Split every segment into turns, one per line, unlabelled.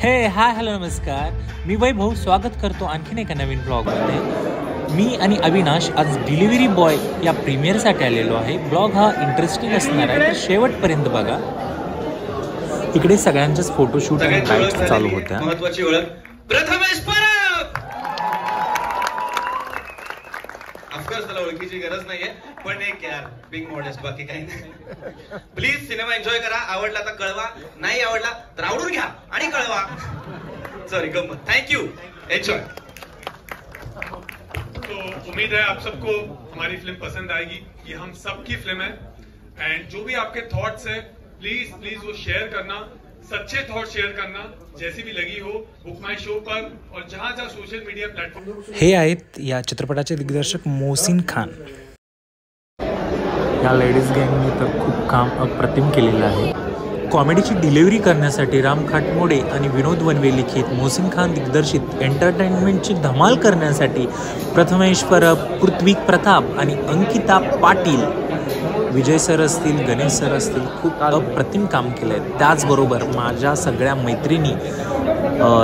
Hi hello नमस्कार, मी वैभव स्वागत करतो आणखीन एका नवीन ब्लॉगमध्ये. मी आणि अविनाश आज डिलिव्हरी बॉय या प्रीमियरसाठी आलेलो आहे. ब्लॉग हा इंटरेस्टिंग असणार आहे, तर शेवटपर्यंत बघा. इकडे सगळ्यांचेच फोटोशूट आणि लाईट्स चालू होत्या.
महत्त्वाची ओळख प्रथमेश परब. ऑफकोर्स त्याला ओळखीची गरज नाहीये, पण एक यार बिग मॉडेस्ट, बाकी काही नाही. प्लीज सिनेमा एन्जॉय करा. आवडला तर कळवा, नाही आवडला तर आवडून घ्या आणि कळवा. सॉरी गम्मत. Thank you, enjoy.
तो उम्मीद है आप सबको हमारी फिल्म पसंद आएगी. ये हम सबकी फिल्म है एंड जो भी आपके थॉट्स है प्लीज प्लीज वो शेयर करना, सच्चे थॉट शेयर करना, जैसी भी लगी हो बुक माय शो पर और जहां जहां सोशल मीडिया प्लेटफॉर्म.
हे आहेत या चित्रपटाचे दिग्दर्शक मोहसिन खान. या लेडीज गँगने तर खूप काम अप्रतिम केलेलं आहे. कॉमेडीची डिलिव्हरी करण्यासाठी राम खाटमोडे आणि विनोद वनवे लिखित, मोहसिन खान दिग्दर्शित एंटरटेनमेंटची धमाल करण्यासाठी प्रथमेश परब, पृथ्वी प्रताप आणि अंकिता पाटील, विजय सर असतील, गणेश सर असतील, खूप अप्रतिम काम केलं आहे. त्याचबरोबर माझ्या सगळ्या मैत्रिणी,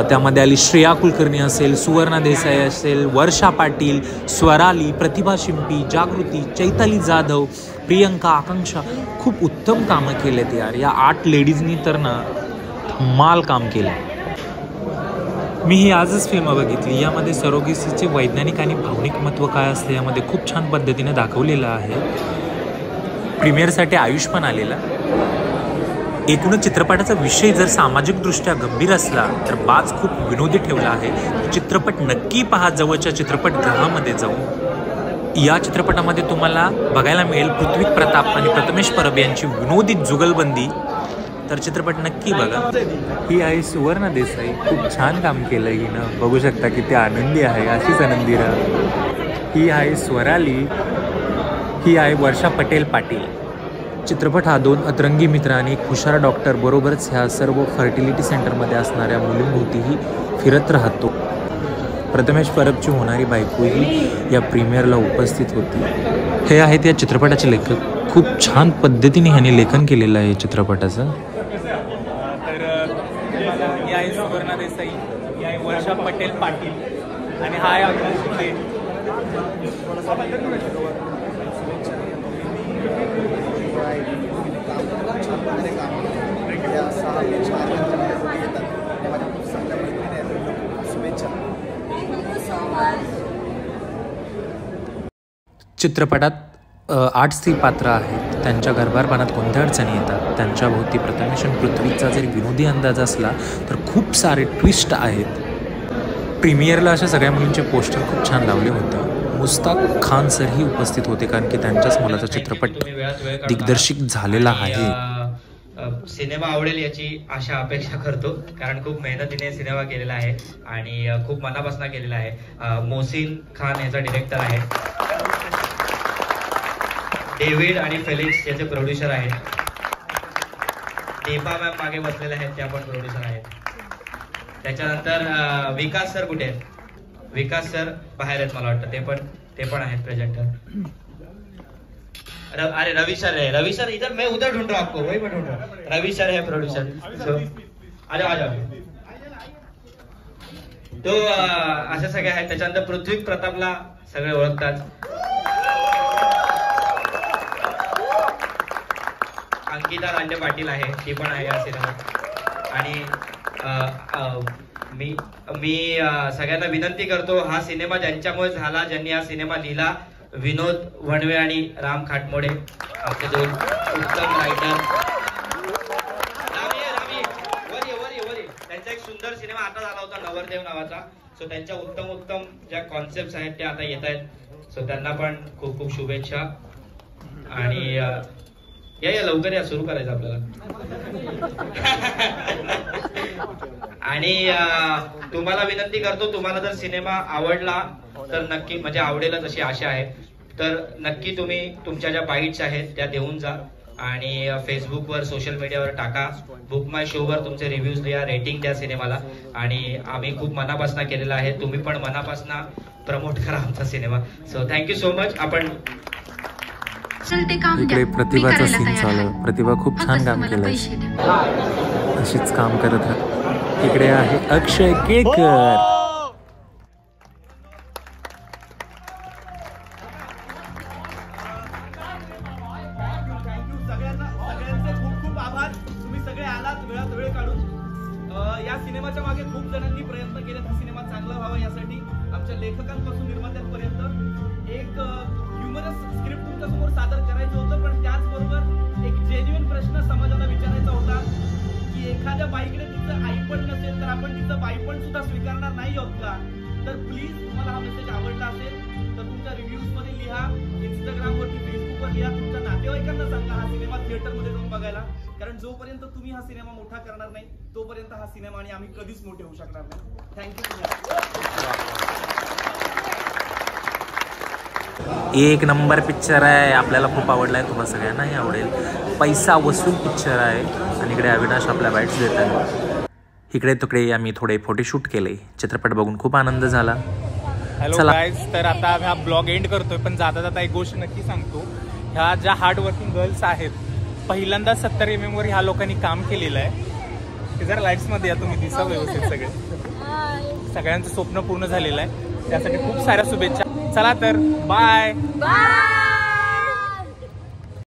त्यामध्ये आली श्रेया कुलकर्णी असेल, सुवर्णा देसाई असेल, वर्षा पाटील, स्वराली, प्रतिभा शिंपी, जागृती, चैताली जाधव, प्रियंका, आकांक्षा, खूप उत्तम कामं केलेत यार. या 8 लेडीजनी तर ना धमाल काम केलं. मी ही आजच फिल्म बघितली. यामध्ये सरोगेसीचे वैज्ञानिक आणि भावनिक महत्त्व काय असते यामध्ये खूप छान पद्धतीने दाखवलेलं आहे. प्रीमियरसाठी आयुष पण आलेला. एकूणच चित्रपटाचा विषय जर सामाजिकदृष्ट्या गंभीर असला तर बाज खूप विनोदी ठेवला आहे. चित्रपट नक्की पहा जवळच्या चित्रपटगृहामध्ये जाऊन. या चित्रपटामध्ये तुम्हाला बघायला मिळेल पृथ्वी प्रताप आणि प्रथमेश परब यांची विनोदी जुगलबंदी. तर चित्रपट नक्की बघा. ही आहे सुवर्णा देसाई. खूप छान काम केलं हिनं. बघू शकता की ती आनंदी आहे, अशीच आनंदी राहा. ही आहे स्वराली. ही आहे वर्षा पटेल पाटील. चित्रपट हा 2 अतरंगी मित्र आणि एक हुशार डॉक्टर बरोबरच ह्या सर्व फर्टिलिटी सेंटरमध्ये असणाऱ्या मुलींभोवतीही फिरत राहतो. प्रथमेश परबची होणारी बायकोही या प्रीमियरला उपस्थित होती. हे आहेत या चित्रपटाचे लेखक. खूप छान पद्धतीने ह्याने लेखन केलेलं आहे चित्रपटाचं. तर ही आहे सुवर्णा देसाई, ही आहे वर्षा पटेल पाटील आणि हा आहे चित्रपटात 8 स्त्री पात्र आहेत. त्यांच्या गर्भारपणात कोणत्या अडचणी येतात, त्यांच्या भोवती प्रथमेश आणि पृथ्वीचा जरी विनोदी अंदाज असला तर खूप सारे ट्विस्ट आहेत. प्रीमियरला अशा सगळ्या मुलींचे पोस्टर खूप छान लावले होते. मुस्ताक खान सरही उपस्थित होते, कारण की त्यांच्याच मुलाचा चित्रपट दिग्दर्शित झालेला आहे.
सिनेमा आवडेल याची आशा अपेक्षा करतो, कारण खूप मेहनतीने सिनेमा केलेला आहे आणि खूप मनापासून केलेला आहे. मोहसिन खान याचा डिरेक्टर आहे. डेव्हिड आणि फेलिक्स याचे प्रोड्युसर आहेत. दीपा मॅम मागे बसलेले आहेत, त्या पण प्रोड्युसर आहेत. त्याच्यानंतर विकास सर कुठे आहेत? विकास सर बाहेर आहेत मला वाटतं. ते पण आहेत प्रेझेंटर. अरे रवि सर है. रवि सर इधर, मैं उधर ढूंढ रहा हूं आपको, वही मैं ढूंढ रहा हूं. रवि सर है प्रोड्यूसर. आ जाओ. तो असे सगळे आहेत. त्याच्यानंतर पृथ्वी प्रतापला सगळे ओळखतात. अंकिता रांडे पाटील आहे, ती पण आहे या सिनेमात. आणि मी सगळ्यांना विनंती करतो, हा सिनेमा ज्यांच्यामुळे झाला, ज्यांनी हा सिनेमा लिहिला, विनोद वणवे आणि राम खाटमोडे, आमचे 2 उत्तम रायटर. त्यांचा एक सुंदर सिनेमा आता झाला होता नवरदेव नावाचा. सो त्यांच्या उत्तम ज्या कॉन्सेप्ट आहेत त्या आता येत आहेत. सो त्यांना पण खूप खूप शुभेच्छा. आणि या लवकर या, सुरू करायचं आपल्याला. आणि तुम्हाला विनंती करतो, तुम्हाला जर सिनेमा आवडला तर नक्की, म्हणजे आवडेलच अशी आशा आहे, तर नक्की तुम्ही तुमच्या ज्या बाईट्स आहेत त्या देऊन जा आणि फेसबुकवर, सोशल मीडियावर टाका. बुक माय शोवर तुमचे रिव्ह्यूज द्या, रेटिंग द्या सिनेमाला. आणि आम्ही खूप मनापासून केलेला आहे, तुम्ही पण मनापासून प्रमोट करा आमचा cinema. So thank you so much. आपण
इकडे प्रतिभाचा सीन चालू. प्रतिभा खूप छान काम केलं. अशीच काम करत राहा. इकडे आहे अक्षय केळकर.
या सिनेमाच्या मागे खूप जणांनी प्रयत्न केले हा सिनेमा चांगला व्हावा यासाठी. आमच्या लेखकांपासून निर्मात्यांपर्यंत एक ह्युमरस स्क्रिप्ट तुमच्या समोर सादर करायचं होतं, पण त्याचबरोबर एक जेन्युइन प्रश्न समाजाला विचारायचा होता की एखाद्या बाईकडे तिचं आईपण नसेल तर आपण तिचं बाईपण सुद्धा स्वीकारणार नाही आहोत का? तर प्लीज तुम्हाला हा मेसेज आवडला असेल तर तुमच्या रिव्ह्यूज मध्ये लिहा, इंस्टाग्रामवरती, फेसबुकवर लिहा, तुमच्या नातेवाईकांना सांगा हा सिनेमा थिएटरमध्ये जाऊन बघायला. कारण जोपर्यंत तुम्ही हा सिनेमा मोठा करणार नाही तोपर्यंत हा सिनेमा आणि आम्ही कधीच मोठे होऊ शकणार नाही. थँक्यू.
एक नंबर पिक्चर आहे, आपल्याला खूप आवडला आहे, तुम्हाला सगळ्यांनाही आवडेल. पैसा वसूल पिक्चर आहे. आणि इकडे अविनाश आपल्या बाईट्स देत आहे. इकडे तिकडे आम्ही थोडे फोटोशूट केले. चित्रपट बघून खूप आनंद झाला.
हॅलो गाईज, तर आता हा ब्लॉग एंड करतोय, पण जाता जाता एक गोष्ट नक्की सांगतो. ह्या ज्या हार्ड वर्किंग गर्ल्स आहेत, पहिल्यांदा 70 mm वर ह्या लोकांनी काम केलेलं आहे. ते जरा लाईट्समध्ये या, तुम्ही दिसा व्यवस्थित सगळे. सगळ्यांचं स्वप्न पूर्ण झालेलं आहे, त्यासाठी खूप साऱ्या शुभेच्छा. चला तर बाय.